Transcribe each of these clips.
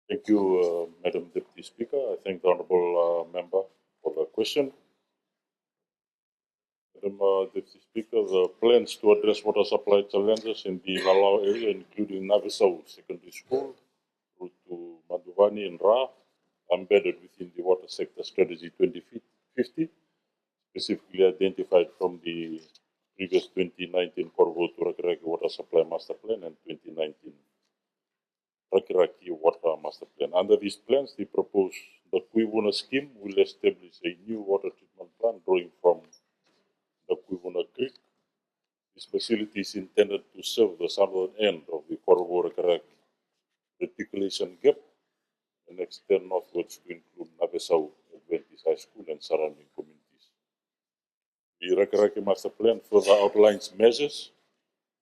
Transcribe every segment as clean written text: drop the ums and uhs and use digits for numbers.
Thank you, Madam Deputy Speaker. I thank the Honourable Member for the question. Madam Deputy Speaker, the plans to address water supply challenges in the Nalawa area, including Navesau Secondary School, through to Madhuvani and Ra, embedded within the Water Sector Strategy 2050, specifically identified from the previous 2019 Korvo to Rakiraki Water Supply Master Plan and 2019 Rakiraki Water Master Plan. Under these plans, the proposed the Kuivuna scheme will establish a new water treatment plant drawing from the Kuivuna Creek. This facility is intended to serve the southern end of the Korvo Rakiraki reticulation gap and extend northwards to include Navesau Adventist High School and surrounding communities. The Rakiraki Master Plan further outlines measures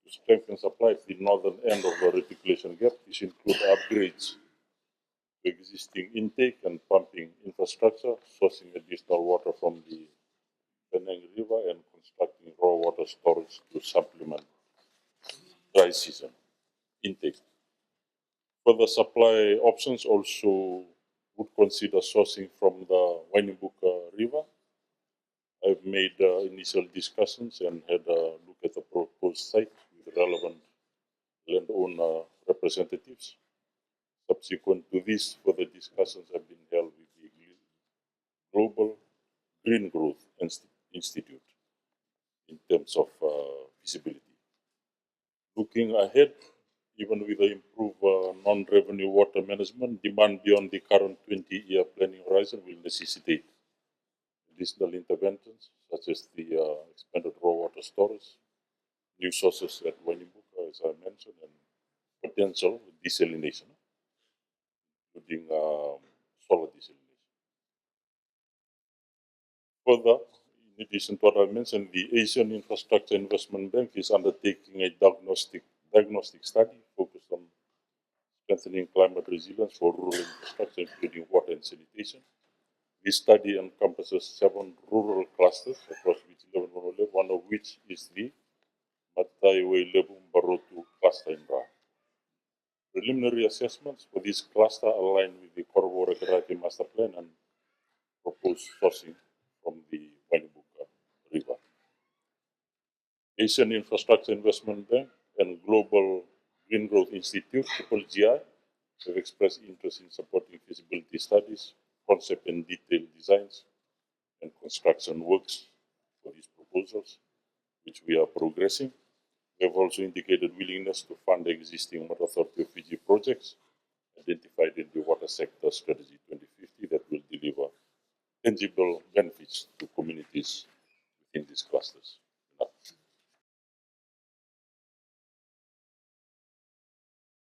to strengthen supply at the northern end of the reticulation gap. These include upgrades to existing intake and pumping infrastructure, sourcing additional water from the Penang River, and constructing raw water storage to supplement dry season intake. Further supply options also would consider sourcing from the Wainibuka River. I've made initial discussions and had a look at the proposed site with relevant landowner representatives. Subsequent to this, further discussions have been held with the Global Green Growth Institute in terms of feasibility. Looking ahead, even with the improved non-revenue water management, demand beyond the current 20-year planning horizon will necessitate additional interventions, such as the expanded raw water storage, new sources at Wainibuka, as I mentioned, and potential desalination, including solar desalination. Further, in addition to what I mentioned, the Asian Infrastructure Investment Bank is undertaking a diagnostic study focused on strengthening climate resilience for rural infrastructure, including water and sanitation. This study encompasses 7 rural clusters across which 11 will live, one of which is the Mataiwe Lebum Barotu cluster in Ra. Preliminary assessments for this cluster align with the Korvo Rakiraki Master Plan and proposed sourcing from the Wainibuka River. Asian Infrastructure Investment Bank and Global Green Growth Institute, GGI, have expressed interest in supporting feasibility studies, concept and detailed designs, and construction works for these proposals, which we are progressing. They have also indicated willingness to fund the existing Water Authority of Fiji projects identified in the Water Sector Strategy 2050 that will deliver tangible benefits to communities within these clusters.